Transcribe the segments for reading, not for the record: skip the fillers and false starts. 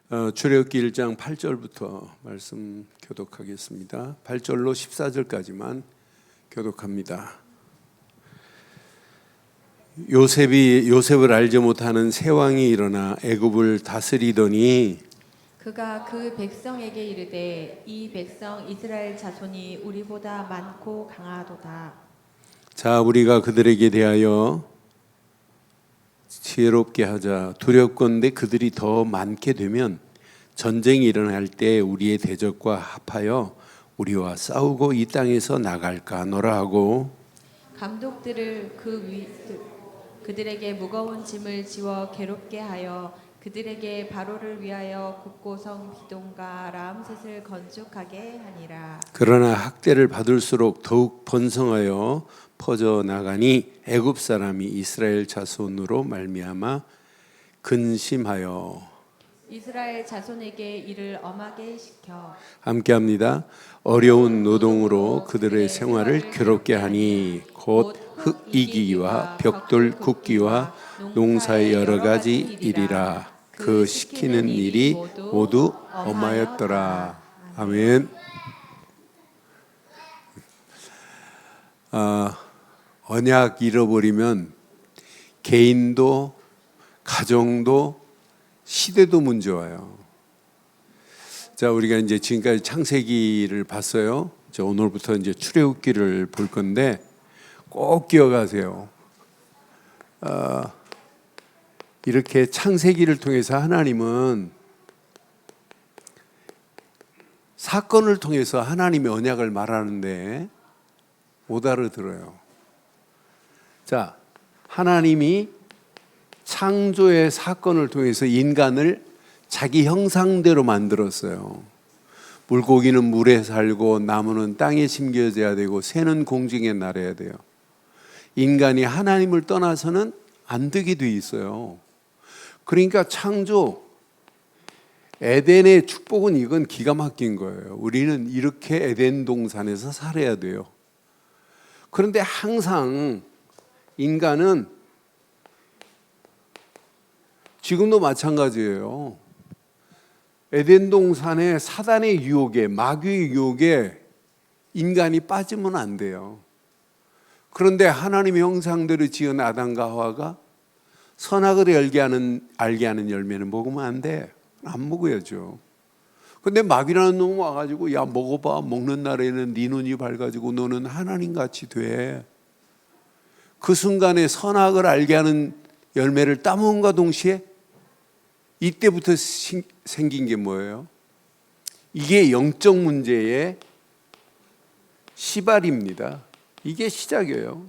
출애굽기 1장 8절부터 말씀 교독하겠습니다. 8절로 14절까지만 교독합니다. 요셉을 알지 못하는 새 왕이 일어나 애굽을 다스리더니 그가 그 백성에게 이르되 이 백성 이스라엘 자손이 우리보다 많고 강하도다. 자, 우리가 그들에게 대하여 지혜롭게 하자. 두렵건대 그들이 더 많게 되면 전쟁이 일어날 때 우리의 대적과 합하여 우리와 싸우고 이 땅에서 나갈까 하노라 하고, 감독들을 그들에게 무거운 짐을 지워 괴롭게 하여 그들에게 바로를 위하여 국고성 기돔과 람셋을 건축하게 하니라. 그러나 학대를 받을수록 더욱 번성하여 퍼져 나가니 애굽 사람이 이스라엘 자손으로 말미암아 근심하여 이스라엘 자손에게 이를 엄하게 시켜 함께합니다. 어려운 노동으로 그들의 생활을 괴롭게 하니 곧 흙 이기기와 벽돌 굽기와 농사의 여러 가지 일이라. 그 시키는 일이 모두 엄하였더라. 아멘. 언약 잃어버리면 개인도 가정도 시대도 문제 와요. 자, 우리가 이제 지금까지 창세기를 봤어요. 자, 오늘부터 이제 출애굽기를 볼 건데 꼭 기억하세요. 이렇게 창세기를 통해서 하나님은 사건을 통해서 하나님의 언약을 말하는데 못 알아들어요. 자, 하나님이 창조의 사건을 통해서 인간을 자기 형상대로 만들었어요. 물고기는 물에 살고 나무는 땅에 심겨져야 되고 새는 공중에 날아야 돼요. 인간이 하나님을 떠나서는 안 되게 돼 있어요. 그러니까 창조, 에덴의 축복은 이건 기가 막힌 거예요. 우리는 이렇게 에덴 동산에서 살아야 돼요. 그런데 항상 인간은 지금도 마찬가지예요. 에덴 동산의 사단의 유혹에, 마귀의 유혹에 인간이 빠지면 안 돼요. 그런데 하나님의 형상대로 지은 아담과 하와가 선악을 알게 하는 열매는 먹으면 안 돼. 안 먹어야죠. 근데 마귀라는 놈 와가지고 야 먹어봐. 먹는 날에는 네 눈이 밝아지고 너는 하나님같이 돼. 그 순간에 선악을 알게 하는 열매를 따먹은과 동시에 이때부터 생긴 게 뭐예요? 이게 영적 문제의 시발입니다. 이게 시작이에요.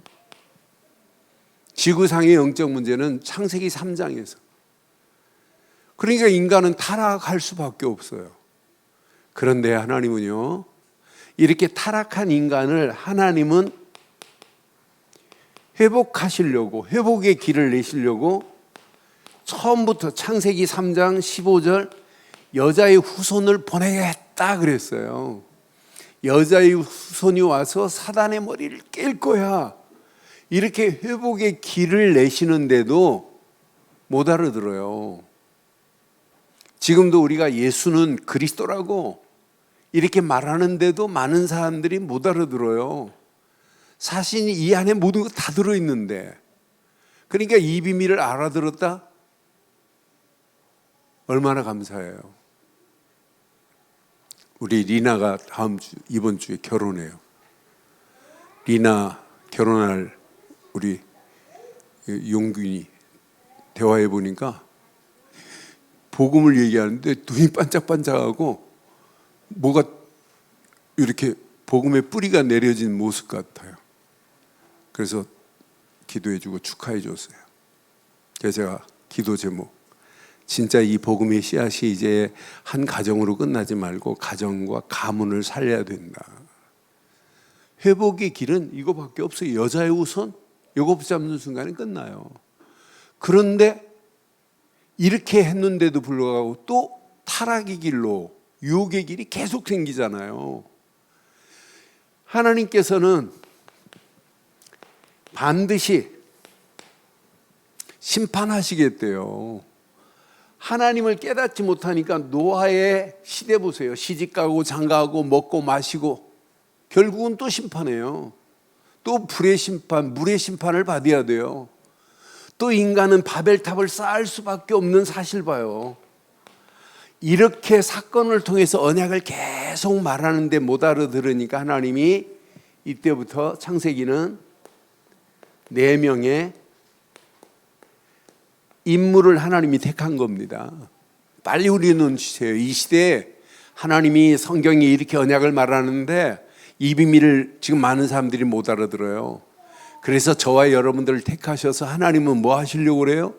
지구상의 영적 문제는 창세기 3장에서. 그러니까 인간은 타락할 수밖에 없어요. 그런데 하나님은요, 이렇게 타락한 인간을 하나님은 회복하시려고, 회복의 길을 내시려고 처음부터 창세기 3장 15절 여자의 후손을 보내겠다 그랬어요. 여자의 후손이 와서 사단의 머리를 깰 거야. 이렇게 회복의 길을 내시는데도 못 알아들어요. 지금도 우리가 예수는 그리스도라고 이렇게 말하는데도 많은 사람들이 못 알아들어요. 사실 이 안에 모든 거 다 들어있는데. 그러니까 이 비밀을 알아들었다? 얼마나 감사해요. 우리 리나가 이번 주에 결혼해요. 리나 결혼할 우리 용균이 대화해 보니까 복음을 얘기하는데 눈이 반짝반짝하고 뭐가 이렇게 복음의 뿌리가 내려진 모습 같아요. 그래서 기도해 주고 축하해 줬어요. 그래서 제가 기도 제목, 진짜 이 복음의 씨앗이 이제 한 가정으로 끝나지 말고 가정과 가문을 살려야 된다. 회복의 길은 이거밖에 없어요. 여자의 우선 이거 붙잡는 순간에 끝나요. 그런데 이렇게 했는데도 불구하고 또 타락의 길로 유혹의 길이 계속 생기잖아요. 하나님께서는 반드시 심판하시겠대요. 하나님을 깨닫지 못하니까 노아의 시대 보세요. 시집가고 장가가고 먹고 마시고 결국은 또 심판해요. 또 불의 심판, 물의 심판을 받아야 돼요. 또 인간은 바벨탑을 쌓을 수밖에 없는 사실 봐요. 이렇게 사건을 통해서 언약을 계속 말하는데 못 알아들으니까 하나님이 이때부터 창세기는 4명의 인물을 하나님이 택한 겁니다. 빨리 우리 눈 주세요. 이 시대에 하나님이 성경에 이렇게 언약을 말하는데 이 비밀을 지금 많은 사람들이 못 알아들어요. 그래서 저와 여러분들을 택하셔서 하나님은 뭐 하시려고 그래요?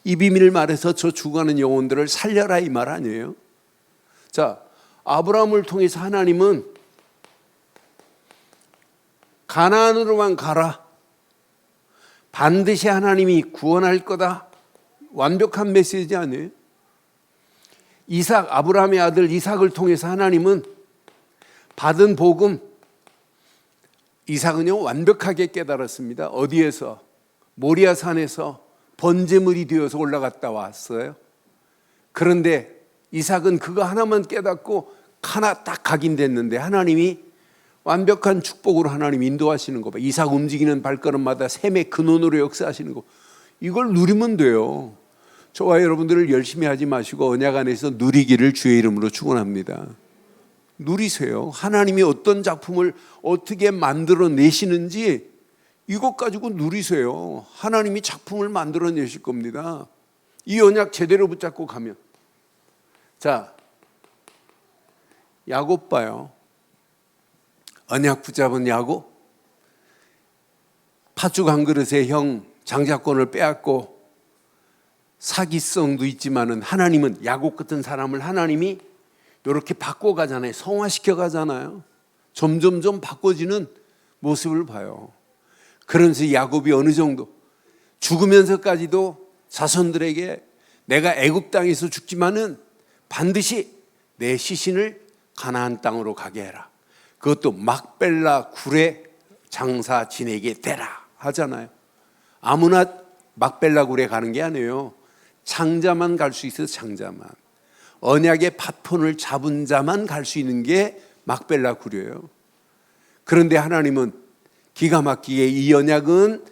이 비밀을 말해서 저 죽어가는 영혼들을 살려라 이 말 아니에요? 자, 아브라함을 통해서 하나님은 가나안으로만 가라. 반드시 하나님이 구원할 거다. 완벽한 메시지 아니에요? 이삭, 아브라함의 아들 이삭을 통해서 하나님은 받은 복음, 이삭은요 완벽하게 깨달았습니다. 어디에서? 모리아 산에서 번제물이 되어서 올라갔다 왔어요. 그런데 이삭은 그거 하나만 깨닫고 하나 딱 각인됐는데 하나님이 완벽한 축복으로 하나님 인도하시는 거 봐. 이삭 움직이는 발걸음마다 샘의 근원으로 역사하시는 거. 이걸 누리면 돼요. 저와 여러분들을 열심히 하지 마시고 언약 안에서 누리기를 주의 이름으로 축원합니다. 누리세요. 하나님이 어떤 작품을 어떻게 만들어 내시는지 이것 가지고 누리세요. 하나님이 작품을 만들어 내실 겁니다. 이 언약 제대로 붙잡고 가면. 자, 야곱 봐요. 언약 붙잡은 야곱. 팥죽 한 그릇에 형 장자권을 빼앗고 사기성도 있지만은 하나님은 야곱 같은 사람을 하나님이 이렇게 바꿔가잖아요. 성화시켜 가잖아요. 점점점 바꿔지는 모습을 봐요. 그러면서 야곱이 어느 정도 죽으면서까지도 자손들에게 내가 애굽 땅에서 죽지만은 반드시 내 시신을 가나안 땅으로 가게 해라. 그것도 막벨라 굴의 장사 지내게 되라 하잖아요. 아무나 막벨라 굴에 가는 게 아니에요. 장자만 갈 수 있어서 장자만. 언약의 파폰을 잡은 자만 갈 수 있는 게 막벨라 굴이에요. 그런데 하나님은 기가 막히게 이 언약은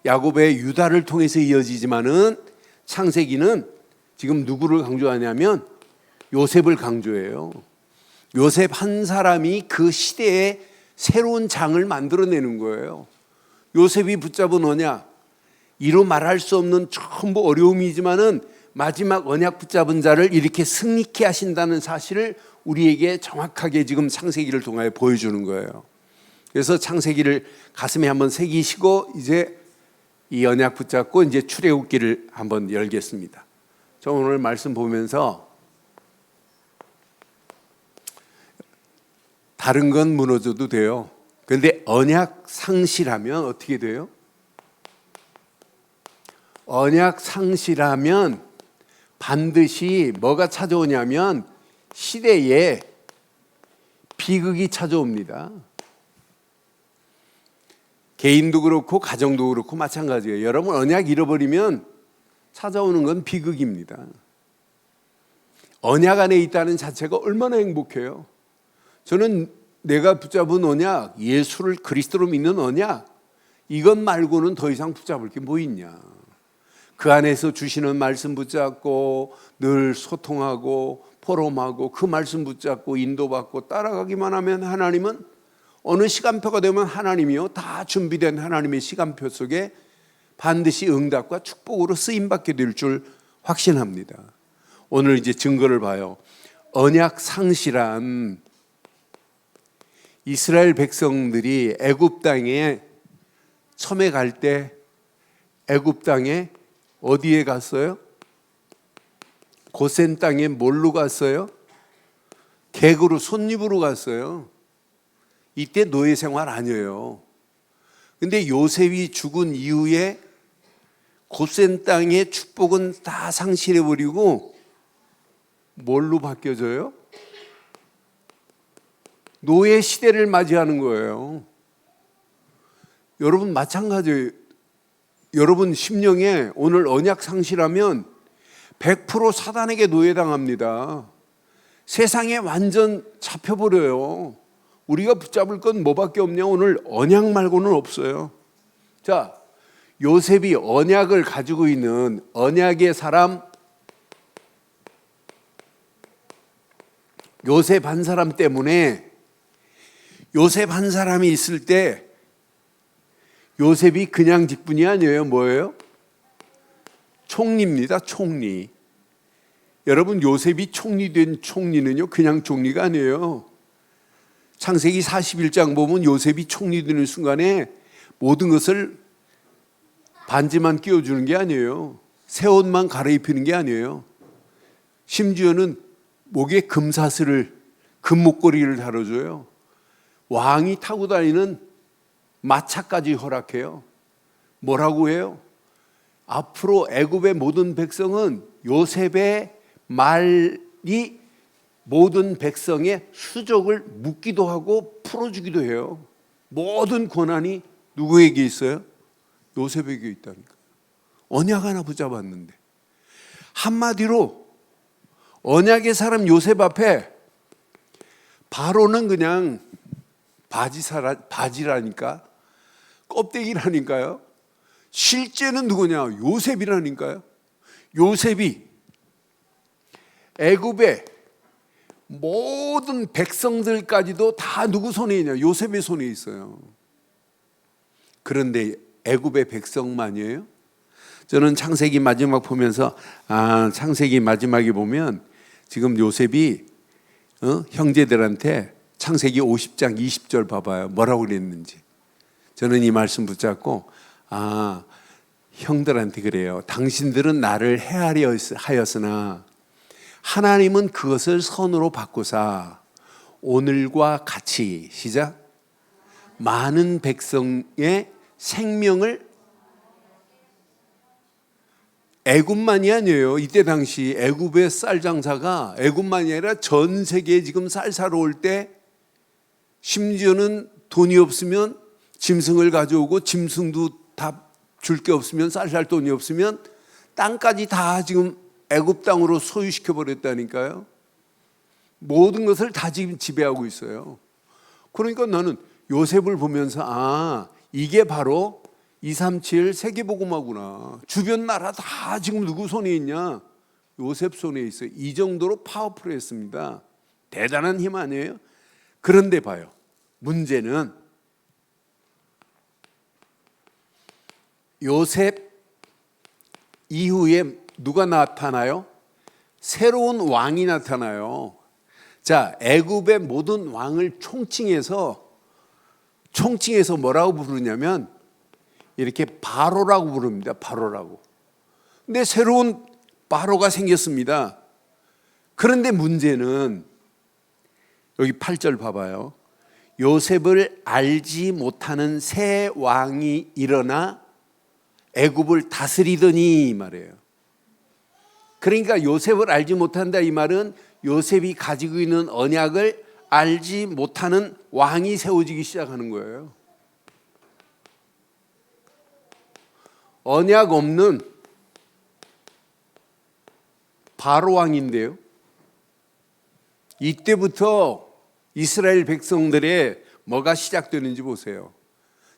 야곱의 유다를 통해서 이어지지만은 창세기는 지금 누구를 강조하냐면 요셉을 강조해요. 요셉 한 사람이 그 시대에 새로운 장을 만들어내는 거예요. 요셉이 붙잡은 언약, 이루 말할 수 없는 전부 어려움이지만은 마지막 언약 붙잡은 자를 이렇게 승리케 하신다는 사실을 우리에게 정확하게 지금 창세기를 통하여 보여주는 거예요. 그래서 창세기를 가슴에 한번 새기시고 이제 이 언약 붙잡고 이제 출애굽기를 한번 열겠습니다. 저 오늘 말씀 보면서 다른 건 무너져도 돼요. 그런데 언약 상실하면 어떻게 돼요? 언약 상실하면 반드시 뭐가 찾아오냐면 시대에 비극이 찾아옵니다. 개인도 그렇고 가정도 그렇고 마찬가지예요. 여러분 언약 잃어버리면 찾아오는 건 비극입니다. 언약 안에 있다는 자체가 얼마나 행복해요. 저는 내가 붙잡은 언약, 예수를 그리스도로 믿는 언약, 이것 말고는 더 이상 붙잡을 게 뭐 있냐. 그 안에서 주시는 말씀 붙잡고 늘 소통하고 포럼하고 그 말씀 붙잡고 인도받고 따라가기만 하면 하나님은 어느 시간표가 되면 하나님이요 다 준비된 하나님의 시간표 속에 반드시 응답과 축복으로 쓰임받게 될 줄 확신합니다. 오늘 이제 증거를 봐요. 언약 상실한 이스라엘 백성들이 애굽 땅에 처음에 갈 때 애굽 땅에 어디에 갔어요? 고센 땅에 뭘로 갔어요? 객으로 손님으로 갔어요. 이때 노예 생활 아니에요. 근데 요셉이 죽은 이후에 고센 땅의 축복은 다 상실해버리고 뭘로 바뀌어져요? 노예 시대를 맞이하는 거예요. 여러분 마찬가지예요. 여러분 심령에 오늘 언약 상실하면 100% 사단에게 노예당합니다. 세상에 완전 잡혀버려요. 우리가 붙잡을 건 뭐밖에 없냐? 오늘 언약 말고는 없어요. 자, 요셉이 언약을 가지고 있는 언약의 사람, 요셉 한 사람 때문에, 요셉 한 사람이 있을 때 요셉이 그냥 직분이 아니에요. 뭐예요? 총리입니다. 총리. 여러분, 요셉이 총리 된 총리는요, 그냥 총리가 아니에요. 창세기 41장 보면 요셉이 총리 되는 순간에 모든 것을 반지만 끼워주는 게 아니에요. 새 옷만 갈아입히는 게 아니에요. 심지어는 목에 금사슬을, 금목걸이를 달아줘요. 왕이 타고 다니는 마차까지 허락해요. 뭐라고 해요? 앞으로 애굽의 모든 백성은 요셉의 말이 모든 백성의 수족을 묻기도 하고 풀어주기도 해요. 모든 권한이 누구에게 있어요? 요셉에게 있다니까. 언약 하나 붙잡았는데. 한마디로 언약의 사람 요셉 앞에 바로는 그냥 바지라니까, 껍데기라니까요. 실제는 누구냐? 요셉이라니까요. 요셉이 애굽의 모든 백성들까지도 다 누구 손에 있냐? 요셉의 손에 있어요. 그런데 애굽의 백성만이에요? 저는 창세기 마지막 보면서 창세기 마지막에 보면 지금 요셉이 형제들한테 창세기 50장 20절 봐봐요. 뭐라고 그랬는지. 저는 이 말씀 붙잡고 형들한테 그래요. 당신들은 나를 헤아려 하였으나 하나님은 그것을 선으로 바꾸사 오늘과 같이 시작 많은 백성의 생명을 애굽만이 아니에요. 이때 당시 애굽의 쌀 장사가 애굽만이 아니라 전 세계에 지금 쌀 사러 올 때 심지어는 돈이 없으면 짐승을 가져오고 짐승도 다 줄 게 없으면 쌀 살 돈이 없으면 땅까지 다 지금 애굽 땅으로 소유시켜 버렸다니까요. 모든 것을 다 지금 지배하고 있어요. 그러니까 나는 요셉을 보면서 이게 바로 237 세계복음화구나. 주변 나라 다 지금 누구 손에 있냐? 요셉 손에 있어요. 이 정도로 파워풀했습니다. 대단한 힘 아니에요? 그런데 봐요. 문제는 요셉 이후에 누가 나타나요? 새로운 왕이 나타나요. 자, 애굽의 모든 왕을 총칭해서 뭐라고 부르냐면 이렇게 바로라고 부릅니다. 바로라고. 근데 새로운 바로가 생겼습니다. 그런데 문제는 여기 8절 봐봐요. 요셉을 알지 못하는 새 왕이 일어나 애굽을 다스리더니 말이에요. 그러니까 요셉을 알지 못한다 이 말은 요셉이 가지고 있는 언약을 알지 못하는 왕이 세워지기 시작하는 거예요. 언약 없는 바로 왕인데요. 이때부터 이스라엘 백성들의 뭐가 시작되는지 보세요.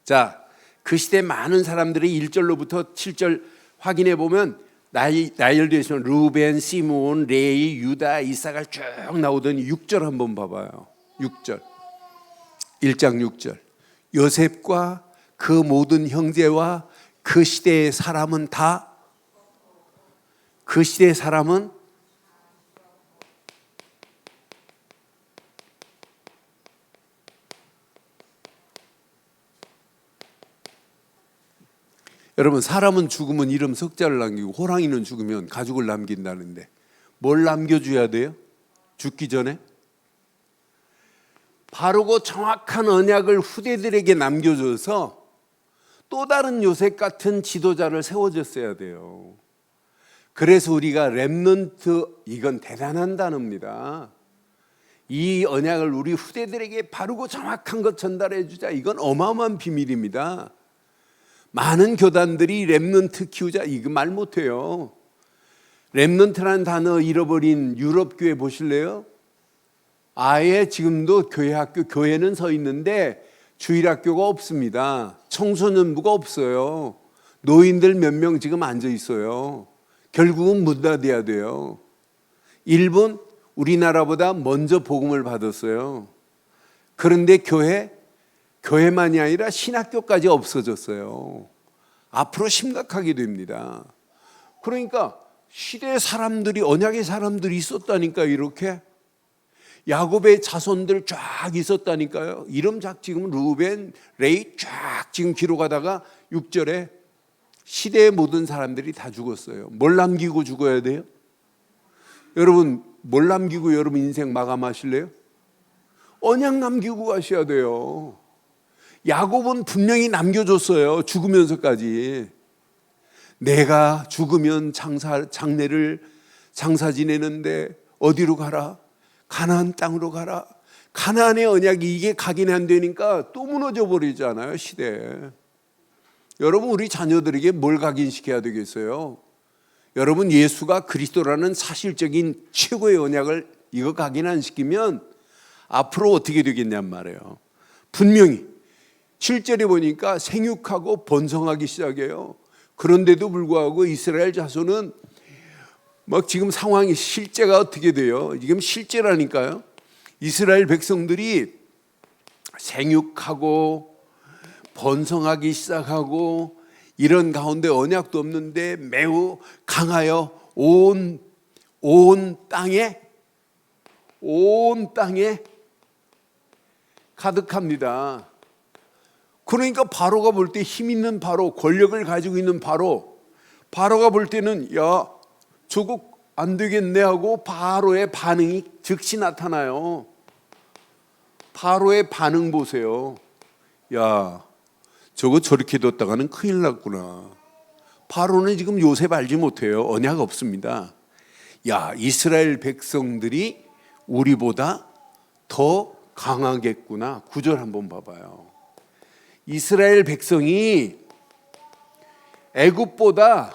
자, 그 시대 많은 사람들이 1절로부터 7절 확인해 보면 나열되시면 루벤, 시므온, 레위, 유다, 이사가 쭉 나오더니 6절 한번 봐봐요. 6절 1장 6절 요셉과 그 모든 형제와 그 시대의 사람은 여러분, 사람은 죽으면 이름 석자를 남기고 호랑이는 죽으면 가죽을 남긴다는데 뭘 남겨줘야 돼요? 죽기 전에? 바르고 정확한 언약을 후대들에게 남겨줘서 또 다른 요셉 같은 지도자를 세워줬어야 돼요. 그래서 우리가 렘넌트, 이건 대단한 단어입니다. 이 언약을 우리 후대들에게 바르고 정확한 것 전달해 주자. 이건 어마어마한 비밀입니다. 많은 교단들이 렘넌트 키우자 이거 말 못해요. 렘넌트라는 단어 잃어버린 유럽 교회 보실래요? 아예 지금도 교회 학교, 교회는 서 있는데 주일학교가 없습니다. 청소년부가 없어요. 노인들 몇 명 지금 앉아 있어요. 결국은 문 닫아야 돼요. 일본, 우리나라보다 먼저 복음을 받았어요. 그런데 교회만이 아니라 신학교까지 없어졌어요. 앞으로 심각하게 됩니다. 그러니까 시대의 사람들이, 언약의 사람들이 있었다니까. 이렇게 야곱의 자손들 쫙 있었다니까요. 이름작 지금 루벤, 레이 쫙 지금 기록하다가 6절에 시대의 모든 사람들이 다 죽었어요. 뭘 남기고 죽어야 돼요? 여러분, 뭘 남기고 여러분 인생 마감하실래요? 언약 남기고 가셔야 돼요. 야곱은 분명히 남겨줬어요. 죽으면서까지. 내가 죽으면 장례를 장사 지내는데 어디로 가라? 가나안 땅으로 가라. 가나안의 언약이 이게 각인이 안 되니까 또 무너져 버리잖아요, 시대에. 여러분, 우리 자녀들에게 뭘 각인시켜야 되겠어요? 여러분, 예수가 그리스도라는 사실적인 최고의 언약을 이거 각인 안 시키면 앞으로 어떻게 되겠냔 말이에요. 분명히 7절에 보니까 생육하고 번성하기 시작해요. 그런데도 불구하고 이스라엘 자손은 막 지금 상황이 실제가 어떻게 돼요? 지금 실제라니까요. 이스라엘 백성들이 생육하고 번성하기 시작하고 이런 가운데 언약도 없는데 매우 강하여 온 땅에 가득합니다. 그러니까 바로가 볼 때 힘 있는 바로, 권력을 가지고 있는 바로가 볼 때는 야, 저거 안 되겠네 하고 바로의 반응이 즉시 나타나요. 바로의 반응 보세요. 야, 저거 저렇게 뒀다가는 큰일 났구나. 바로는 지금 요셉 알지 못해요. 언약 없습니다. 야, 이스라엘 백성들이 우리보다 더 강하겠구나. 9절 한번 봐봐요. 이스라엘 백성이 애굽보다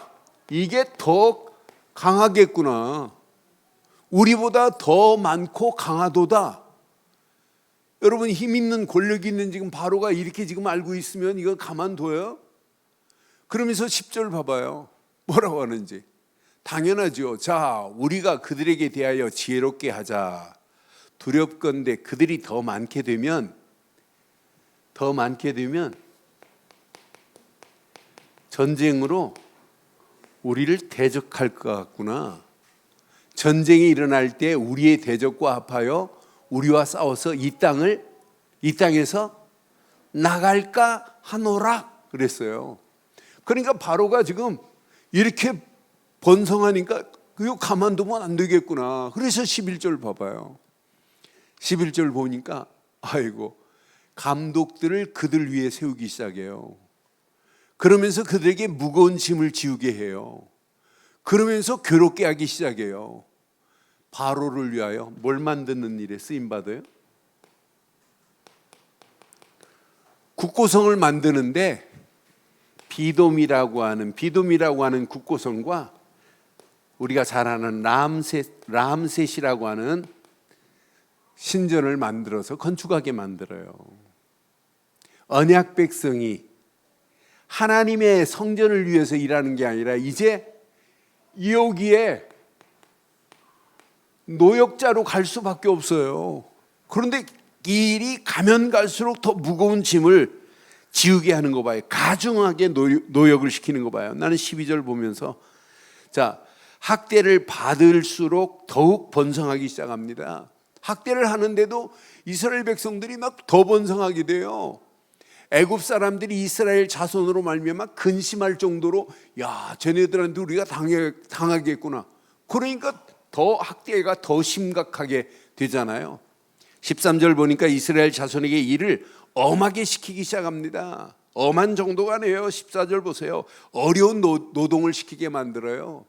이게 더 강하겠구나. 우리보다 더 많고 강하도다. 여러분, 힘 있는 권력 있는 지금 바로가 이렇게 지금 알고 있으면 이거 가만둬요? 그러면서 10절 봐봐요. 뭐라고 하는지. 당연하죠. 자, 우리가 그들에게 대하여 지혜롭게 하자. 두렵건대 그들이 더 많게 되면 전쟁으로 우리를 대적할 것 같구나. 전쟁이 일어날 때 우리의 대적과 합하여 우리와 싸워서 이 땅에서 나갈까 하노라 그랬어요. 그러니까 바로가 지금 이렇게 번성하니까 그거 가만두면 안 되겠구나. 그래서 11절 봐봐요. 11절 보니까 아이고, 감독들을 그들 위에 세우기 시작해요. 그러면서 그들에게 무거운 짐을 지우게 해요. 그러면서 괴롭게 하기 시작해요. 바로를 위하여 뭘 만드는 일에 쓰임받아요? 국고성을 만드는데 비돔이라고 하는 국고성과 우리가 잘 아는 람셋이라고 하는 신전을 만들어서 건축하게 만들어요. 언약 백성이 하나님의 성전을 위해서 일하는 게 아니라 이제 여기에 노역자로 갈 수밖에 없어요. 그런데 이 일이 가면 갈수록 더 무거운 짐을 지우게 하는 거 봐요. 가중하게 노역을 시키는 거 봐요. 나는 12절 보면서 자, 학대를 받을수록 더욱 번성하기 시작합니다. 학대를 하는데도 이스라엘 백성들이 막 더 번성하게 돼요. 애굽 사람들이 이스라엘 자손으로 말미암아 근심할 정도로 야, 쟤네들한테 우리가 당하겠구나. 그러니까 더 학대가 더 심각하게 되잖아요. 13절 보니까 이스라엘 자손에게 일을 엄하게 시키기 시작합니다. 엄한 정도가 아니에요. 14절 보세요. 어려운 노동을 시키게 만들어요.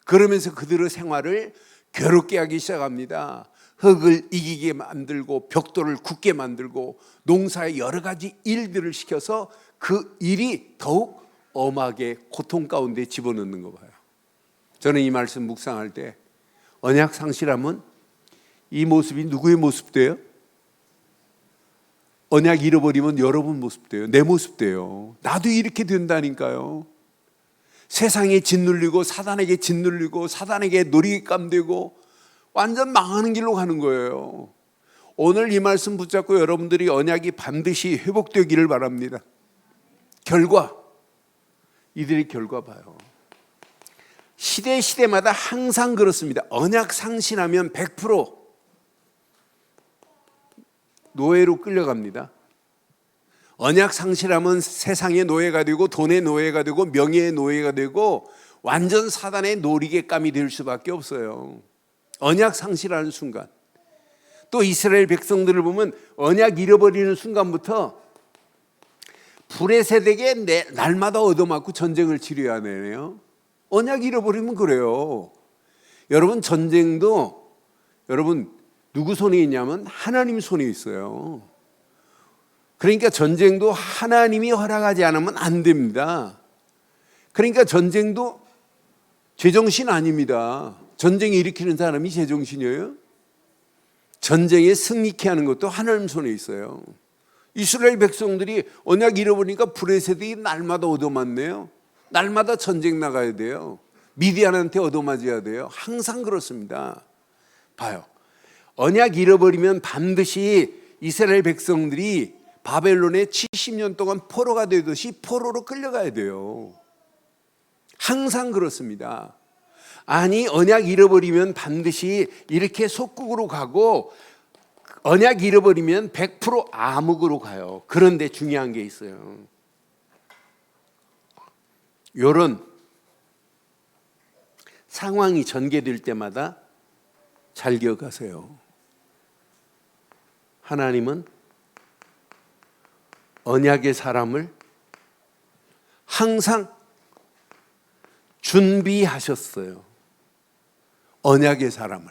그러면서 그들의 생활을 괴롭게 하기 시작합니다. 흙을 이기게 만들고 벽돌을 굳게 만들고 농사의 여러 가지 일들을 시켜서 그 일이 더욱 엄하게 고통 가운데 집어넣는 거 봐요. 저는 이 말씀 묵상할 때 언약 상실하면 이 모습이 누구의 모습 돼요? 언약 잃어버리면 여러분 모습 돼요. 내 모습 돼요. 나도 이렇게 된다니까요. 세상에 짓눌리고 사단에게 짓눌리고 사단에게 놀이감 되고 완전 망하는 길로 가는 거예요. 오늘 이 말씀 붙잡고 여러분들이 언약이 반드시 회복되기를 바랍니다. 결과, 이들의 결과 봐요. 시대마다 항상 그렇습니다. 언약 상실하면 100% 노예로 끌려갑니다. 언약 상실하면 세상의 노예가 되고 돈의 노예가 되고 명예의 노예가 되고 완전 사단의 놀이개감이 될 수밖에 없어요. 언약 상실하는 순간. 또 이스라엘 백성들을 보면 언약 잃어버리는 순간부터 불의 세대에 날마다 얻어맞고 전쟁을 치러야 되네요. 언약 잃어버리면 그래요. 여러분, 전쟁도 여러분 누구 손에 있냐면 하나님 손에 있어요. 그러니까 전쟁도 하나님이 허락하지 않으면 안 됩니다. 그러니까 전쟁도 제정신 아닙니다. 전쟁 일으키는 사람이 제정신이에요? 전쟁에 승리케 하는 것도 하나님 손에 있어요. 이스라엘 백성들이 언약 잃어버리니까 불의 세대에 날마다 얻어맞네요. 날마다 전쟁 나가야 돼요. 미디안한테 얻어맞아야 돼요. 항상 그렇습니다. 봐요. 언약 잃어버리면 반드시 이스라엘 백성들이 바벨론에 70년 동안 포로가 되듯이 포로로 끌려가야 돼요. 항상 그렇습니다. 아니, 언약 잃어버리면 반드시 이렇게 속국으로 가고 언약 잃어버리면 100% 암흑으로 가요. 그런데 중요한 게 있어요. 이런 상황이 전개될 때마다 잘 기억하세요. 하나님은 언약의 사람을 항상 준비하셨어요. 언약의 사람을.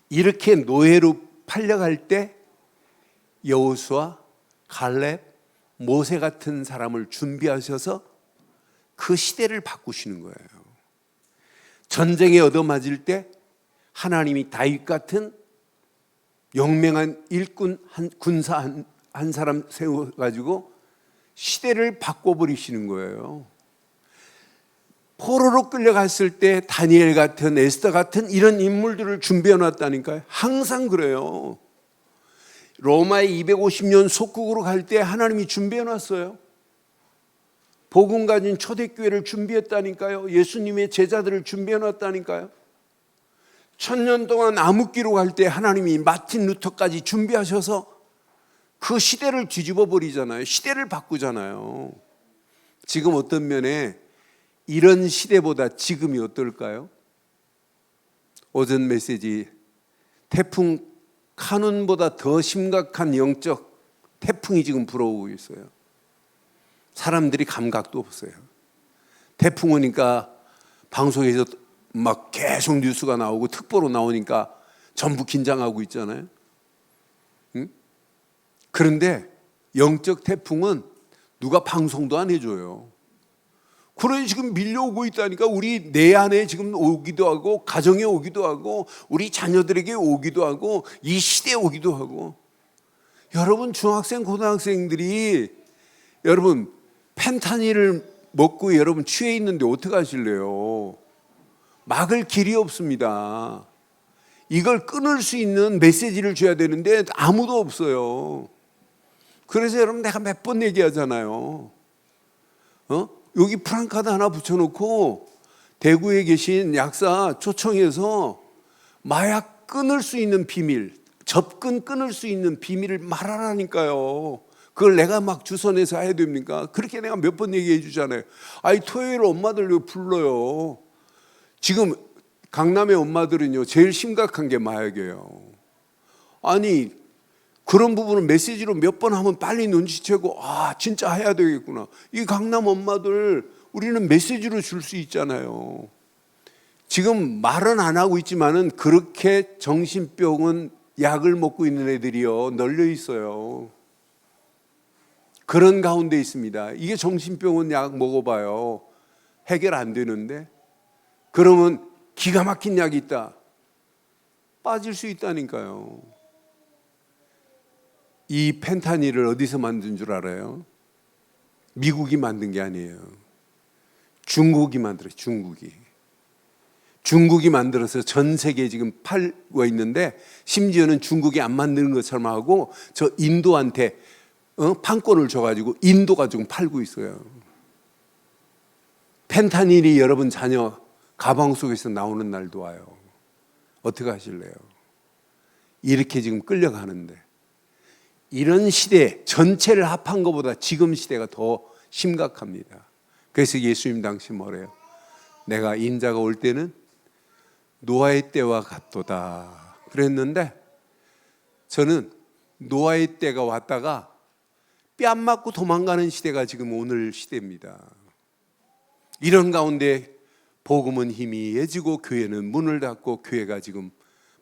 이렇게 노예로 팔려갈 때 여호수아, 갈렙, 모세 같은 사람을 준비하셔서 그 시대를 바꾸시는 거예요. 전쟁에 얻어맞을 때 하나님이 다윗 같은 영맹한 일꾼, 군사 한 사람 세워가지고 시대를 바꿔버리시는 거예요. 포로로 끌려갔을 때 다니엘 같은, 에스더 같은 이런 인물들을 준비해놨다니까요. 항상 그래요. 로마의 250년 속국으로 갈 때 하나님이 준비해놨어요. 복음 가진 초대교회를 준비했다니까요. 예수님의 제자들을 준비해놨다니까요. 1000년 동안 암흑기로 갈 때 하나님이 마틴 루터까지 준비하셔서 그 시대를 뒤집어 버리잖아요. 시대를 바꾸잖아요. 지금 어떤 면에 이런 시대보다 지금이 어떨까요? 오전 메시지, 태풍 카눈보다 더 심각한 영적 태풍이 지금 불어오고 있어요. 사람들이 감각도 없어요. 태풍 오니까 방송에서 막 계속 뉴스가 나오고 특보로 나오니까 전부 긴장하고 있잖아요. 응? 그런데 영적 태풍은 누가 방송도 안 해줘요. 그러니 지금 밀려오고 있다니까. 우리 내 안에 지금 오기도 하고 가정에 오기도 하고 우리 자녀들에게 오기도 하고 이 시대에 오기도 하고. 여러분, 중학생 고등학생들이 여러분 펜타닐을 먹고 여러분 취해 있는데 어떻게 하실래요? 막을 길이 없습니다. 이걸 끊을 수 있는 메시지를 줘야 되는데 아무도 없어요. 그래서 여러분 내가 몇 번 얘기하잖아요. 여기 프랑카드 하나 붙여놓고 대구에 계신 약사 초청해서 마약 끊을 수 있는 비밀, 접근 끊을 수 있는 비밀을 말하라니까요. 그걸 내가 막 주선해서 해야 됩니까? 그렇게 내가 몇 번 얘기해 주잖아요. 아니, 토요일 엄마들 왜 불러요? 지금 강남의 엄마들은요, 제일 심각한 게 마약이에요. 아니, 그런 부분은 메시지로 몇 번 하면 빨리 눈치채고, 아, 진짜 해야 되겠구나. 이 강남 엄마들 우리는 메시지로 줄 수 있잖아요. 지금 말은 안 하고 있지만은 그렇게 정신병은 약을 먹고 있는 애들이요, 널려 있어요. 그런 가운데 있습니다. 이게 정신병원 약 먹어봐요. 해결 안 되는데. 그러면 기가 막힌 약이 있다. 빠질 수 있다니까요. 이 펜타닐을 어디서 만든 줄 알아요? 미국이 만든 게 아니에요. 중국이 만들었어요. 중국이 만들어서 전 세계에 지금 팔고 있는데, 심지어는 중국이 안 만드는 것처럼 하고 저 인도한테 판권을 줘가지고 인도가 지금 팔고 있어요. 펜타닐이 여러분 자녀 가방 속에서 나오는 날도 와요. 어떻게 하실래요? 이렇게 지금 끌려가는데, 이런 시대 전체를 합한 것보다 지금 시대가 더 심각합니다. 그래서 예수님 당시 뭐래요? 내가 인자가 올 때는 노아의 때와 같도다 그랬는데, 저는 노아의 때가 왔다가 뺨 맞고 도망가는 시대가 지금 오늘 시대입니다. 이런 가운데 복음은 희미해지고 교회는 문을 닫고 교회가 지금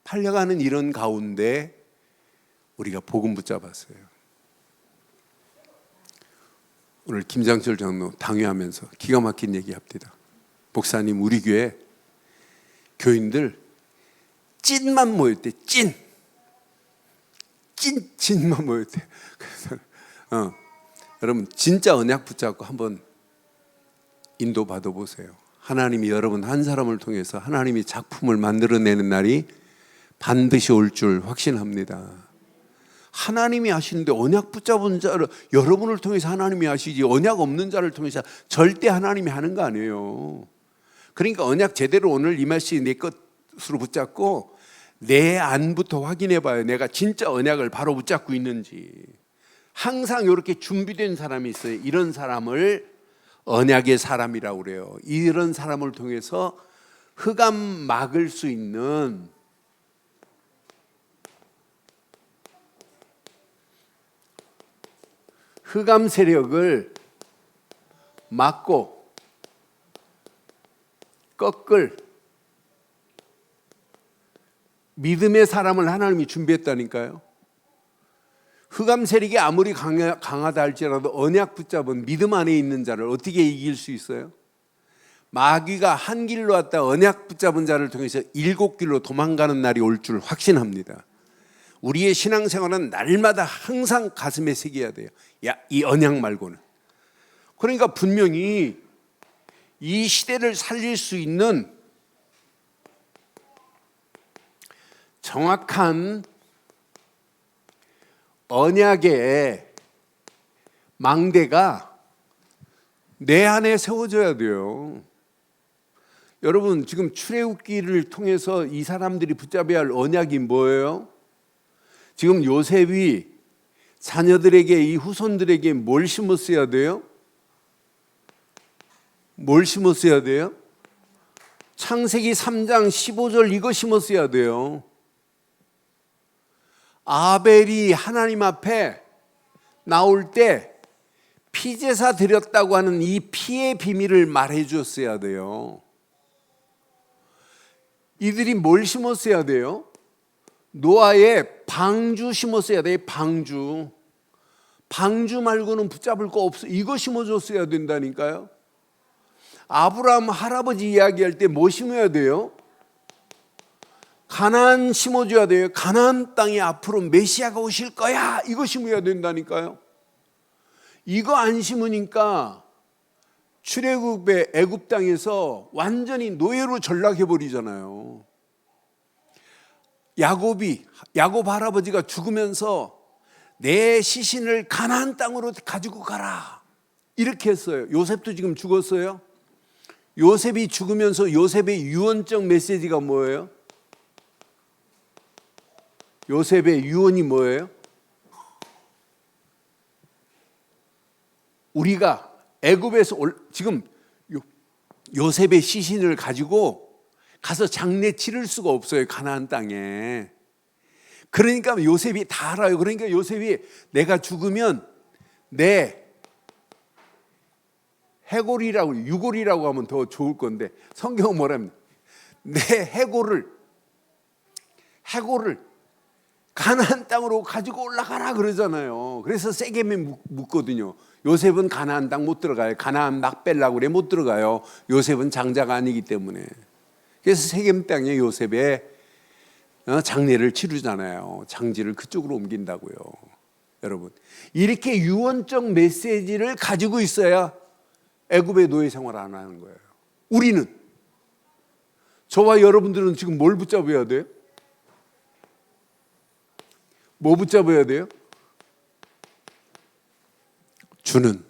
팔려가는 이런 가운데 우리가 복음 붙잡았어요. 오늘 김장철 장로 당회하면서 기가 막힌 얘기 합니다. 목사님, 우리 교회 교인들 찐만 모였대. 찐만 모였대. 그래서 여러분 진짜 언약 붙잡고 한번 인도 받아보세요. 하나님이 여러분 한 사람을 통해서 하나님이 작품을 만들어내는 날이 반드시 올 줄 확신합니다. 하나님이 하시는데 언약 붙잡은 자를 여러분을 통해서 하나님이 하시지, 언약 없는 자를 통해서 절대 하나님이 하는 거 아니에요. 그러니까 언약 제대로 오늘 이 말씀 내 것으로 붙잡고 내 안부터 확인해 봐요. 내가 진짜 언약을 바로 붙잡고 있는지. 항상 이렇게 준비된 사람이 있어요. 이런 사람을 언약의 사람이라고 그래요. 이런 사람을 통해서 흑암 막을 수 있는 흑암 세력을 막고 꺾을 믿음의 사람을 하나님이 준비했다니까요. 흑암 세력이 아무리 강하다 할지라도 언약 붙잡은 믿음 안에 있는 자를 어떻게 이길 수 있어요? 마귀가 한 길로 왔다 언약 붙잡은 자를 통해서 7길로 도망가는 날이 올 줄 확신합니다. 우리의 신앙생활은 날마다 항상 가슴에 새겨야 돼요. 야, 이 언약 말고는. 그러니까 분명히 이 시대를 살릴 수 있는 정확한 언약의 망대가 내 안에 세워져야 돼요. 여러분 지금 출애굽기를 통해서 이 사람들이 붙잡아야 할 언약이 뭐예요? 지금 요셉이 자녀들에게, 이 후손들에게 뭘 심었어야 돼요? 뭘 심었어야 돼요? 창세기 3장 15절 이거 심었어야 돼요. 아벨이 하나님 앞에 나올 때 피제사 드렸다고 하는 이 피의 비밀을 말해 줬어야 돼요. 이들이 뭘 심었어야 돼요? 노아의 방주 심었어야 돼요. 방주 말고는 붙잡을 거 없어. 이거 심어줬어야 된다니까요. 아브라함 할아버지 이야기할 때 뭐 심어야 돼요? 가나안 심어줘야 돼요. 가나안 땅에 앞으로 메시아가 오실 거야. 이거 심어야 된다니까요. 이거 안 심으니까 출애굽의 애굽 땅에서 완전히 노예로 전락해 버리잖아요. 야곱 할아버지가 죽으면서 내 시신을 가나안 땅으로 가지고 가라 이렇게 했어요. 요셉도 지금 죽었어요. 요셉이 죽으면서 요셉의 유언적 메시지가 뭐예요? 요셉의 유언이 뭐예요? 우리가 애굽에서 지금 요셉의 시신을 가지고 가서 장례 치를 수가 없어요. 가나안 땅에. 그러니까 요셉이 다 알아요. 그러니까 요셉이 내가 죽으면 내 해골이라고, 유골이라고 하면 더 좋을 건데 성경은 뭐랍니까? 내 해골을 가나안 땅으로 가지고 올라가라 그러잖아요. 그래서 세겜에 묻거든요. 요셉은 가나안 땅 못 들어가요. 가나안 막벨라고 그래 못 들어가요. 요셉은 장자가 아니기 때문에. 그래서 세겜 땅에 요셉의 장례를 치르잖아요. 장지를 그쪽으로 옮긴다고요. 여러분, 이렇게 유언적 메시지를 가지고 있어야 애굽의 노예 생활 안 하는 거예요. 우리는, 저와 여러분들은 지금 뭘 붙잡아야 돼요? 뭐 붙잡아야 돼요? 주는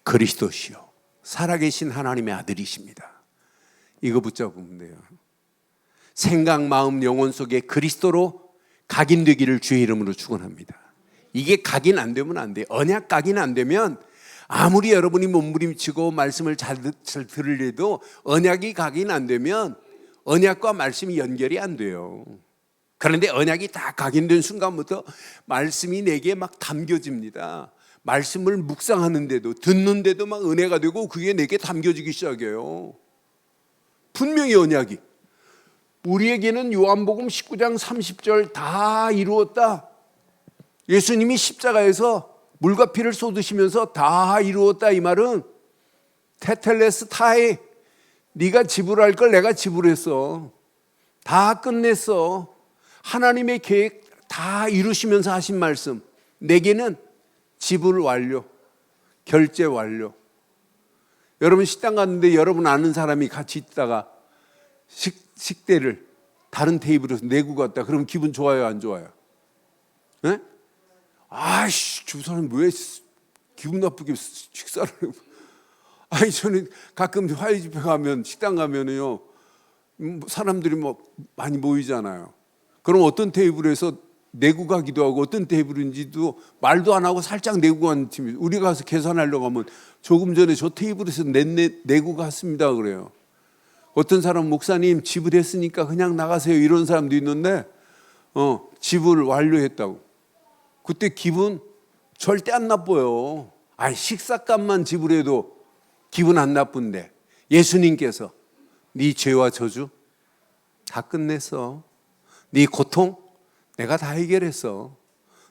그리스도시요 살아계신 하나님의 아들이십니다. 이거 붙잡으면 돼요. 생각, 마음, 영혼 속에 그리스도로 각인되기를 주의 이름으로 축원합니다. 이게 각인 안 되면 안 돼요. 언약 각인 안 되면 아무리 여러분이 몸부림치고 말씀을 잘 들으려도 언약이 각인 안 되면 언약과 말씀이 연결이 안 돼요. 그런데 언약이 다 각인된 순간부터 말씀이 내게 막 담겨집니다. 말씀을 묵상하는데도 듣는데도 막 은혜가 되고 그게 내게 담겨지기 시작해요. 분명히 언약이 우리에게는 요한복음 19장 30절 다 이루었다. 예수님이 십자가에서 물과 피를 쏟으시면서 다 이루었다 이 말은 테텔레스 타이 네가 지불할 걸 내가 지불했어. 다 끝냈어. 하나님의 계획 다 이루시면서 하신 말씀. 내게는 지불 완료, 결제 완료. 여러분 식당 갔는데 여러분 아는 사람이 같이 있다가 식대를 다른 테이블에서 내고 갔다. 그러면 기분 좋아요, 안 좋아요? 네? 아이씨, 저 사람 왜 기분 나쁘게 식사를 해? 아니 저는 가끔 화해 집회 가면 식당 가면은요 사람들이 뭐 많이 모이잖아요. 그럼 어떤 테이블에서 내고 가기도 하고 어떤 테이블인지도 말도 안 하고 살짝 내고 가는 팀이 우리가 가서 계산하려고 하면 조금 전에 저 테이블에서 내고 갔습니다 그래요. 어떤 사람은 목사님 지불했으니까 그냥 나가세요 이런 사람도 있는데 지불 완료했다고. 그때 기분 절대 안 나빠요. 아니 식사값만 지불해도 기분 안 나쁜데 예수님께서 네 죄와 저주 다 끝냈어. 네 고통 내가 다 해결했어.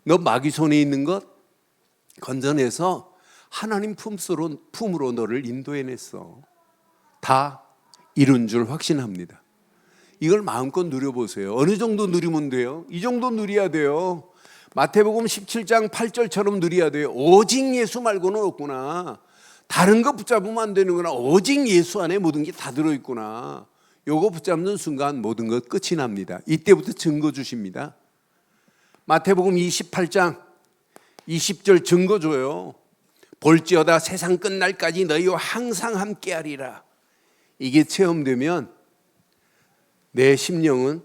너 마귀 손에 있는 것 건져내서 하나님 품으로 너를 인도해냈어. 다 이룬 줄 확신합니다. 이걸 마음껏 누려보세요. 어느 정도 누리면 돼요? 이 정도 누려야 돼요. 마태복음 17장 8절처럼 누려야 돼요. 오직 예수 말고는 없구나. 다른 거 붙잡으면 안 되는구나. 오직 예수 안에 모든 게 다 들어있구나. 요거 붙잡는 순간 모든 것 끝이 납니다. 이때부터 증거 주십니다. 마태복음 28장 20절 증거 줘요. 볼지어다 세상 끝날까지 너희와 항상 함께하리라. 이게 체험되면 내 심령은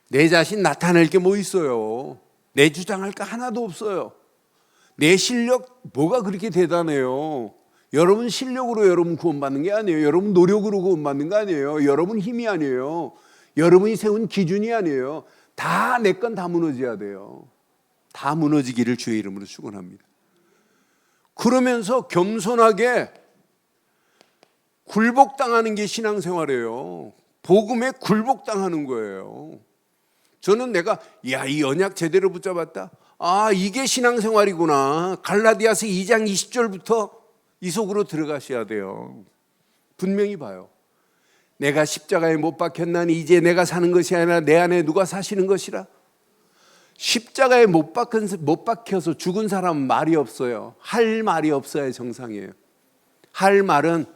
내 자신 나타낼 게 뭐 있어요? 내 주장할 거 하나도 없어요. 내 실력 뭐가 그렇게 대단해요? 여러분 실력으로 여러분 구원받는 게 아니에요. 여러분 노력으로 구원받는 거 아니에요. 여러분 힘이 아니에요. 여러분이 세운 기준이 아니에요. 다 내 건 다 무너져야 돼요. 다 무너지기를 주의 이름으로 축원합니다. 그러면서 겸손하게 굴복당하는 게 신앙생활이에요. 복음에 굴복당하는 거예요. 저는 내가 이 언약 제대로 붙잡았다. 이게 신앙생활이구나. 갈라디아서 2장 20절부터 이 속으로 들어가셔야 돼요. 분명히 봐요. 내가 십자가에 못 박혔나니 이제 내가 사는 것이 아니라 내 안에 누가 사시는 것이라. 십자가에 못 박혀서 죽은 사람은 말이 없어요. 할 말이 없어야 정상이에요. 할 말은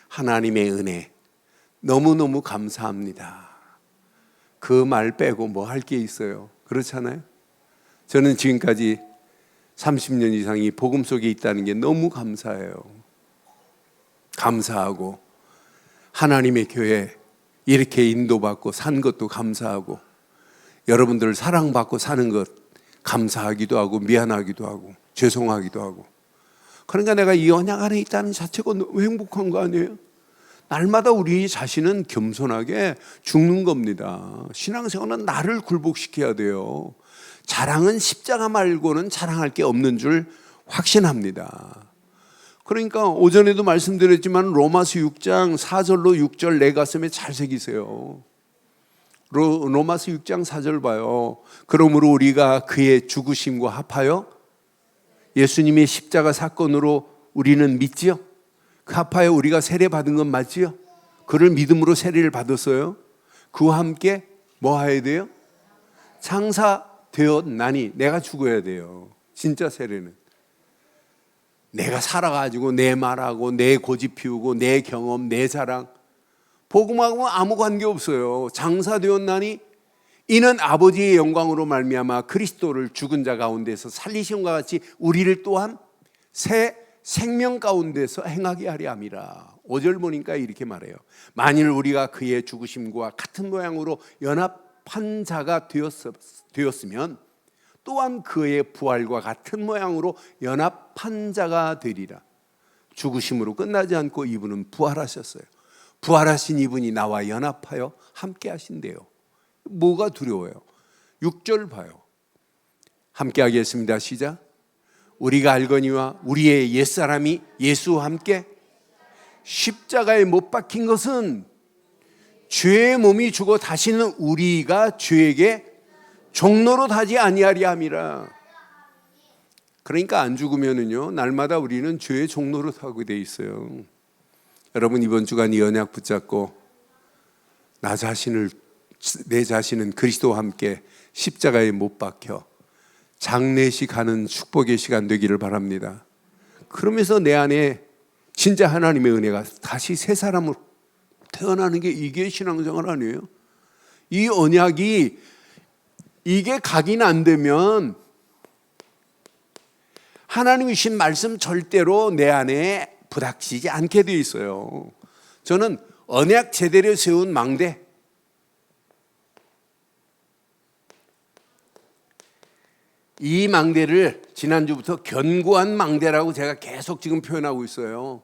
하나님의 은혜 너무너무 감사합니다. 그 말 빼고 뭐 할 게 있어요? 그렇잖아요. 저는 지금까지 30년 이상이 복음 속에 있다는 게 너무 감사해요. 감사하고 하나님의 교회 이렇게 인도받고 산 것도 감사하고 여러분들 사랑받고 사는 것 감사하기도 하고 미안하기도 하고 죄송하기도 하고. 그러니까 내가 이 언약 안에 있다는 자체가 너무 행복한 거 아니에요? 날마다 우리 자신은 겸손하게 죽는 겁니다. 신앙생활은 나를 굴복시켜야 돼요. 자랑은 십자가 말고는 자랑할 게 없는 줄 확신합니다. 그러니까 오전에도 말씀드렸지만 로마서 6장 4절로 6절 내 가슴에 잘 새기세요. 로마서 6장 4절 봐요. 그러므로 우리가 그의 죽으심과 합하여 예수님의 십자가 사건으로 우리는 믿지요? 카파에 우리가 세례 받은 건 맞지요? 그를 믿음으로 세례를 받았어요. 그와 함께 뭐 해야 돼요? 장사되었나니 내가 죽어야 돼요. 진짜 세례는 내가 살아가지고 내 말하고 내 고집 피우고 내 경험 내 자랑 복음하고 아무 관계 없어요. 장사되었나니 이는 아버지의 영광으로 말미암아 그리스도를 죽은 자 가운데서 살리심과 같이 우리를 또한 새 생명 가운데서 행하게 하려 함이라. 5절 보니까 이렇게 말해요. 만일 우리가 그의 죽으심과 같은 모양으로 연합한 자가 되었으면 또한 그의 부활과 같은 모양으로 연합한 자가 되리라. 죽으심으로 끝나지 않고 이분은 부활하셨어요. 부활하신 이분이 나와 연합하여 함께 하신대요. 뭐가 두려워요? 6절 봐요. 함께 하겠습니다. 시작. 우리가 알거니와 우리의 옛사람이 예수와 함께 십자가에 못 박힌 것은 죄의 몸이 죽어 다시는 우리가 죄에게 종노릇 하지 아니하리 함이라. 그러니까 안 죽으면은요 날마다 우리는 죄의 종노릇 하게 돼 있어요. 여러분 이번 주간 이 언약 붙잡고 내 자신은 그리스도와 함께 십자가에 못 박혀 장례식 하는 축복의 시간 되기를 바랍니다. 그러면서 내 안에 진짜 하나님의 은혜가 다시 새 사람으로 태어나는 게 이게 신앙생활 아니에요? 이 언약이 이게 각인 안 되면 하나님이 주신 말씀 절대로 내 안에 부닥치지 않게 돼 있어요. 저는 언약 제대로 세운 망대, 이 망대를 지난주부터 견고한 망대라고 제가 계속 지금 표현하고 있어요.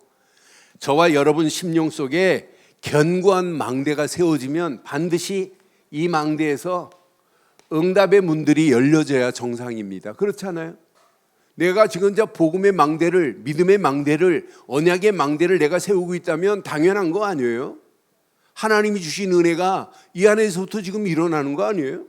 저와 여러분 심령 속에 견고한 망대가 세워지면 반드시 이 망대에서 응답의 문들이 열려져야 정상입니다. 그렇지 않아요? 내가 지금 저 복음의 망대를, 믿음의 망대를, 언약의 망대를 내가 세우고 있다면 당연한 거 아니에요? 하나님이 주신 은혜가 이 안에서부터 지금 일어나는 거 아니에요?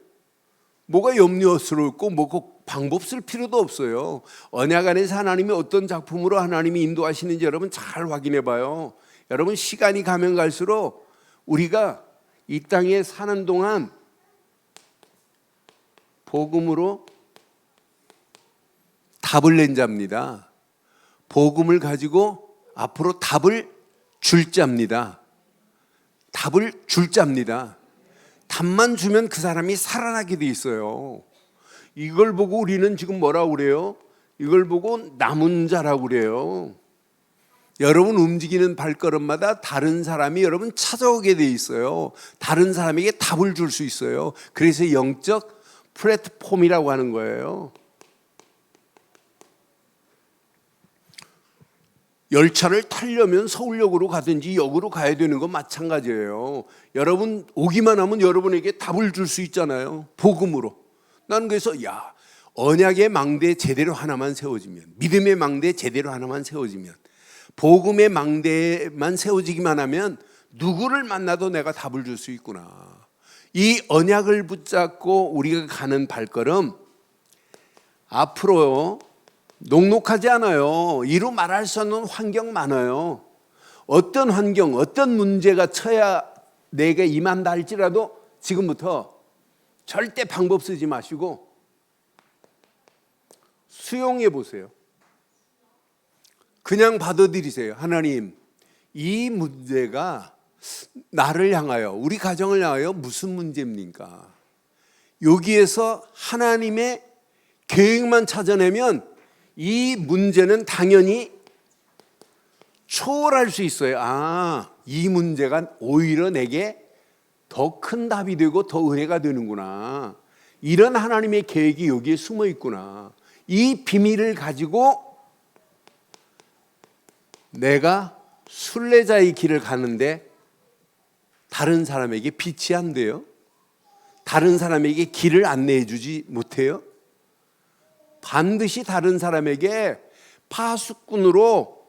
뭐가 염려스럽고 뭐고 방법 쓸 필요도 없어요. 언약 안에서 하나님이 어떤 작품으로 하나님이 인도하시는지 여러분 잘 확인해 봐요. 여러분 시간이 가면 갈수록 우리가 이 땅에 사는 동안 복음으로 답을 낸 자입니다. 복음을 가지고 앞으로 답을 줄 자입니다. 답을 줄 자입니다. 답만 주면 그 사람이 살아나게 돼 있어요. 이걸 보고 우리는 지금 뭐라고 그래요? 이걸 보고 남은 자라고 그래요. 여러분 움직이는 발걸음마다 다른 사람이 여러분 찾아오게 돼 있어요. 다른 사람에게 답을 줄 수 있어요. 그래서 영적 플랫폼이라고 하는 거예요. 열차를 타려면 서울역으로 가든지 역으로 가야 되는 건 마찬가지예요. 여러분 오기만 하면 여러분에게 답을 줄 수 있잖아요. 복음으로. 나는 그래서 언약의 망대 제대로 하나만 세워지면, 믿음의 망대 제대로 하나만 세워지면, 복음의 망대만 세워지기만 하면 누구를 만나도 내가 답을 줄 수 있구나. 이 언약을 붙잡고 우리가 가는 발걸음 앞으로 녹록하지 않아요. 이루 말할 수 없는 환경 많아요. 어떤 환경, 어떤 문제가 쳐야 내게 임한다 할지라도 지금부터 절대 방법 쓰지 마시고 수용해 보세요. 그냥 받아들이세요. 하나님, 이 문제가 나를 향하여, 우리 가정을 향하여 무슨 문제입니까? 여기에서 하나님의 계획만 찾아내면 이 문제는 당연히 초월할 수 있어요. 이 문제가 오히려 내게 더 큰 답이 되고 더 은혜가 되는구나. 이런 하나님의 계획이 여기에 숨어 있구나. 이 비밀을 가지고 내가 순례자의 길을 가는데 다른 사람에게 빛이 안 돼요? 다른 사람에게 길을 안내해 주지 못해요? 반드시 다른 사람에게 파수꾼으로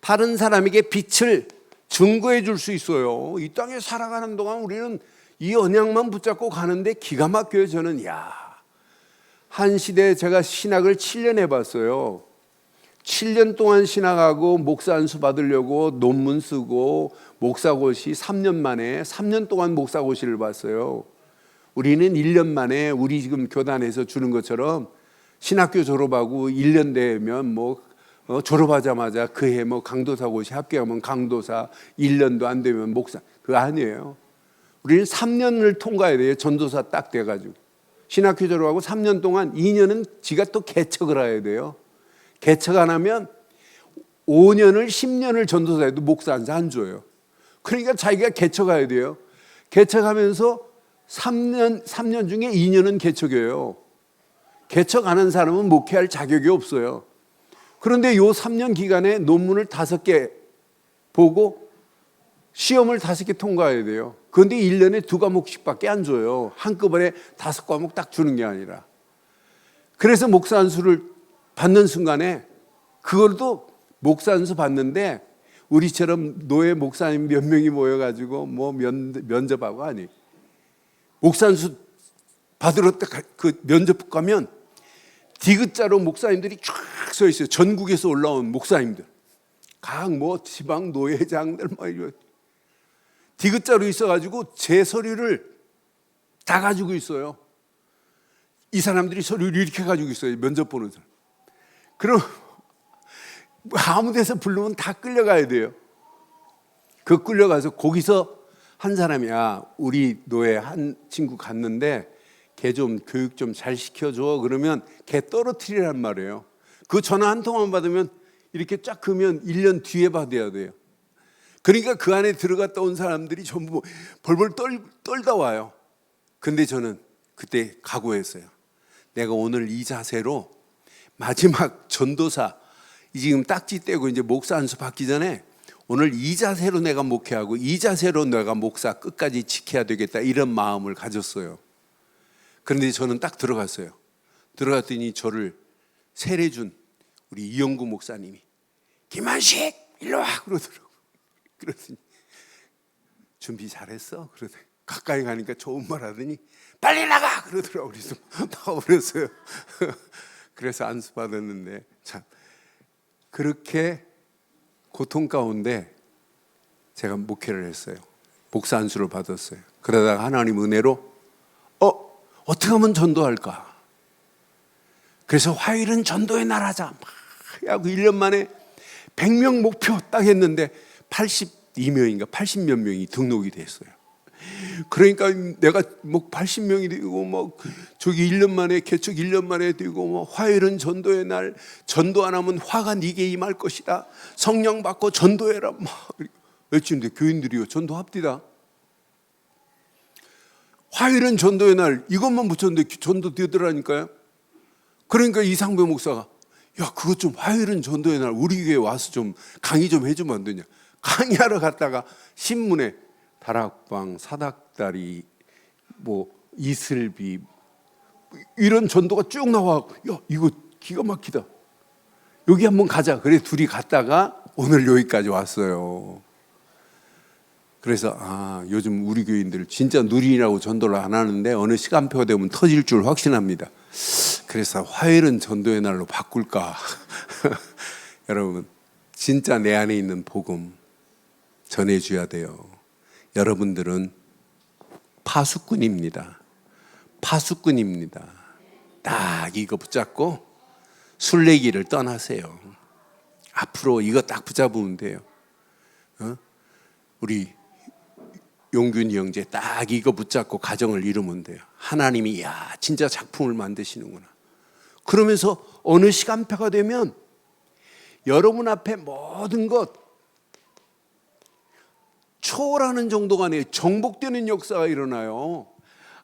다른 사람에게 빛을 증거해 줄 수 있어요. 이 땅에 살아가는 동안 우리는 이 언약만 붙잡고 가는데 기가 막혀요. 저는 한 시대에 제가 신학을 7년 해봤어요. 7년 동안 신학하고 목사 안수 받으려고 논문 쓰고 목사고시 3년 만에 3년 동안 목사고시를 봤어요. 우리는 1년 만에 우리 지금 교단에서 주는 것처럼 신학교 졸업하고 1년 되면 졸업하자마자 그 해 강도사고시 합격하면 강도사, 1년도 안 되면 목사. 그거 아니에요. 우리는 3년을 통과해야 돼요. 전도사 딱 돼가지고. 신학교 졸업하고 3년 동안 2년은 지가 또 개척을 해야 돼요. 개척 안 하면 5년을 10년을 전도사해도 목사 안수 안 줘요. 그러니까 자기가 개척해야 돼요. 개척하면서 3년 중에 2년은 개척이에요. 개척 안 한 사람은 목회할 자격이 없어요. 그런데 요 3년 기간에 논문을 5개 보고 시험을 5개 통과해야 돼요. 그런데 1년에 2과목씩밖에 안 줘요. 한꺼번에 5과목 딱 주는 게 아니라. 그래서 목사 안수를 받는 순간에 그걸도 목사 안수 받는데 우리처럼 노예 목사님 몇 명이 모여가지고 면접하고 아니. 목사 안수 받으러 그 면접 가면 디귿자로 목사님들이 쫙 서 있어요. 전국에서 올라온 목사님들. 각 지방 노회장들 디귿자로 있어가지고 제 서류를 다 가지고 있어요. 이 사람들이 서류를 이렇게 가지고 있어요. 면접 보는 사람. 그럼 아무 데서 부르면 다 끌려가야 돼요. 그 끌려가서 거기서 한 사람이 우리 노예 한 친구 갔는데 걔 좀 교육 좀 잘 시켜줘. 그러면 걔 떨어뜨리란 말이에요. 그 전화 한 통만 받으면 이렇게 쫙 그으면 1년 뒤에 받아야 돼요. 그러니까 그 안에 들어갔다 온 사람들이 전부 벌벌 떨다 와요. 근데 저는 그때 각오했어요. 내가 오늘 이 자세로 마지막 전도사 지금 딱지 떼고 이제 목사 안수 받기 전에 오늘 이 자세로 내가 목회하고 이 자세로 내가 목사 끝까지 지켜야 되겠다 이런 마음을 가졌어요. 그런데 저는 딱 들어갔어요. 들어갔더니 저를 세례준 우리 이영구 목사님이 김한식 일로 와 그러더라고. 그러더니 준비 잘했어? 그러더니 가까이 가니까 좋은 말 하더니 빨리 나가 그러더라고. 그래서 나가버렸어요. 그래서 안수 받았는데 참 그렇게 고통 가운데 제가 목회를 했어요. 목사 안수를 받았어요. 그러다가 하나님 은혜로 어떻게 하면 전도할까? 그래서 화요일은 전도의 날 하자 막 하고 1년 만에 100명 목표 딱 했는데 82명인가 80몇 명이 등록이 됐어요. 그러니까 내가 80명이 되고 저기 1년 만에 개척 1년 만에 되고 화요일은 전도의 날 전도 안 하면 화가 네게 임할 것이다. 성령 받고 전도해라 막 외치는데 교인들이요 전도합디다. 화요일은 전도의 날 이것만 붙였는데 전도 되더라니까요. 그러니까 이상배 목사가 그것 좀 화요일은 전도의 날 우리 교회 와서 좀 강의 좀 해주면 안 되냐. 강의하러 갔다가 신문에 다락방, 사닥다리, 이슬비 이런 전도가 쭉 나와. 이거 기가 막히다. 여기 한번 가자. 그래 둘이 갔다가 오늘 여기까지 왔어요. 그래서 요즘 우리 교인들 진짜 누리라고 전도를 안 하는데 어느 시간표가 되면 터질 줄 확신합니다. 그래서 화요일은 전도의 날로 바꿀까? 여러분 진짜 내 안에 있는 복음 전해줘야 돼요. 여러분들은 파수꾼입니다. 파수꾼입니다. 딱 이거 붙잡고 순례길을 떠나세요. 앞으로 이거 딱 붙잡으면 돼요. 우리 용균이 형제 딱 이거 붙잡고 가정을 이루면 돼요. 하나님이 진짜 작품을 만드시는구나. 그러면서 어느 시간표가 되면 여러분 앞에 모든 것 초월하는 정도가 아니에요. 정복되는 역사가 일어나요.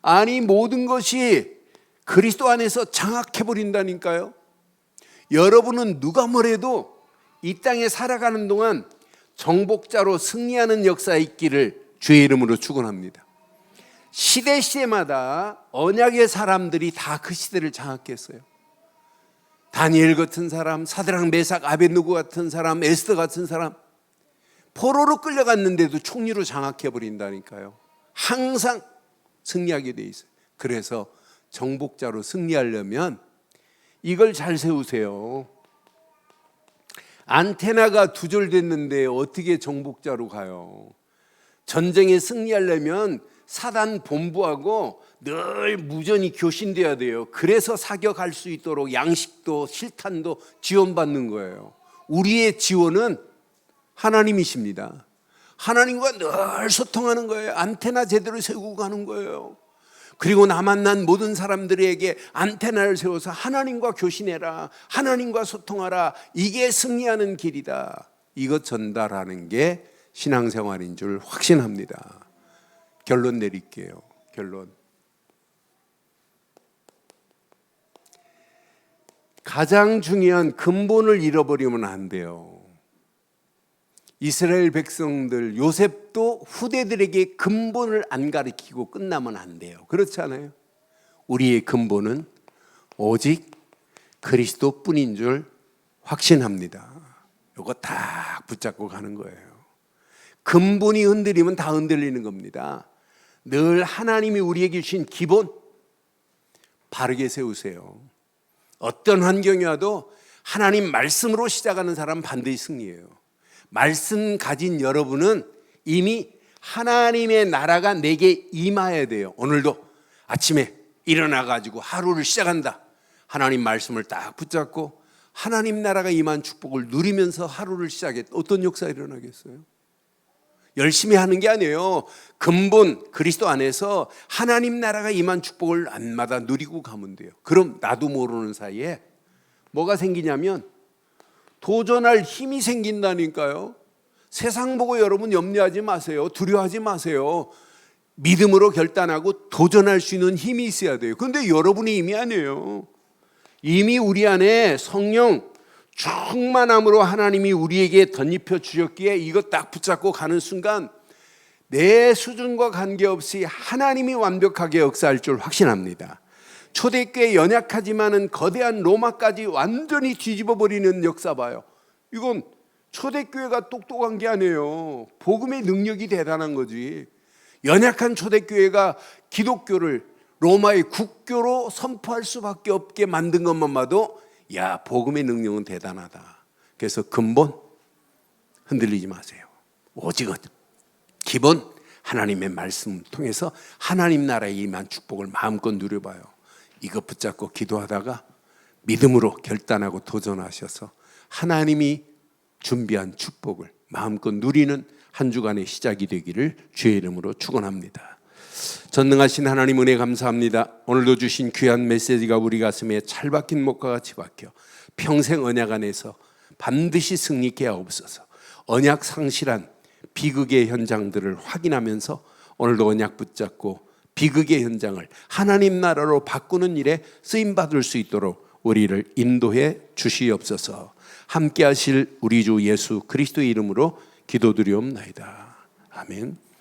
아니 모든 것이 그리스도 안에서 장악해버린다니까요. 여러분은 누가 뭐래도 이 땅에 살아가는 동안 정복자로 승리하는 역사에 있기를 주의 이름으로 축원합니다. 시대마다 언약의 사람들이 다 그 시대를 장악했어요. 다니엘 같은 사람, 사드락 메삭 아벳느고 같은 사람, 에스더 같은 사람 포로로 끌려갔는데도 총리로 장악해버린다니까요. 항상 승리하게 돼 있어요. 그래서 정복자로 승리하려면 이걸 잘 세우세요. 안테나가 두절됐는데 어떻게 정복자로 가요? 전쟁에 승리하려면 사단 본부하고 늘 무전이 교신돼야 돼요. 그래서 사격할 수 있도록 양식도 실탄도 지원받는 거예요. 우리의 지원은 하나님이십니다. 하나님과 늘 소통하는 거예요. 안테나 제대로 세우고 가는 거예요. 그리고 나 만난 모든 사람들에게 안테나를 세워서 하나님과 교신해라, 하나님과 소통하라. 이게 승리하는 길이다. 이것 전달하는 게 신앙생활인 줄 확신합니다. 결론 내릴게요. 결론. 가장 중요한 근본을 잃어버리면 안 돼요. 이스라엘 백성들, 요셉도 후대들에게 근본을 안 가르치고 끝나면 안 돼요. 그렇지 않아요? 우리의 근본은 오직 그리스도뿐인 줄 확신합니다. 이거 딱 붙잡고 가는 거예요. 근본이 흔들리면 다 흔들리는 겁니다. 늘 하나님이 우리에게 주신 기본 바르게 세우세요. 어떤 환경이 와도 하나님 말씀으로 시작하는 사람은 반드시 승리해요. 말씀 가진 여러분은 이미 하나님의 나라가 내게 임해야 돼요. 오늘도 아침에 일어나가지고 하루를 시작한다. 하나님 말씀을 딱 붙잡고 하나님 나라가 임한 축복을 누리면서 하루를 시작해. 어떤 역사가 일어나겠어요? 열심히 하는 게 아니에요. 근본 그리스도 안에서 하나님 나라가 임한 축복을 날마다 누리고 가면 돼요. 그럼 나도 모르는 사이에 뭐가 생기냐면 도전할 힘이 생긴다니까요. 세상 보고 여러분 염려하지 마세요. 두려워하지 마세요. 믿음으로 결단하고 도전할 수 있는 힘이 있어야 돼요. 그런데 여러분이 이미 아니에요. 이미 우리 안에 성령 충만함으로 하나님이 우리에게 덧입혀 주셨기에 이거 딱 붙잡고 가는 순간 내 수준과 관계없이 하나님이 완벽하게 역사할 줄 확신합니다. 초대교회 연약하지만은 거대한 로마까지 완전히 뒤집어 버리는 역사 봐요. 이건 초대교회가 똑똑한 게 아니에요. 복음의 능력이 대단한 거지. 연약한 초대교회가 기독교를 로마의 국교로 선포할 수밖에 없게 만든 것만 봐도 야, 복음의 능력은 대단하다. 그래서 근본 흔들리지 마세요. 오직은 기본 하나님의 말씀 통해서 하나님 나라에 임한 축복을 마음껏 누려봐요. 이거 붙잡고 기도하다가 믿음으로 결단하고 도전하셔서 하나님이 준비한 축복을 마음껏 누리는 한 주간의 시작이 되기를 주의 이름으로 축원합니다. 전능하신 하나님 은혜 감사합니다. 오늘도 주신 귀한 메시지가 우리 가슴에 찰박힌 목과 같이 박혀 평생 언약 안에서 반드시 승리케 하옵소서. 언약 상실한 비극의 현장들을 확인하면서 오늘도 언약 붙잡고 비극의 현장을 하나님 나라로 바꾸는 일에 쓰임받을 수 있도록 우리를 인도해 주시옵소서. 함께 하실 우리 주 예수 그리스도의 이름으로 기도드리옵나이다. 아멘.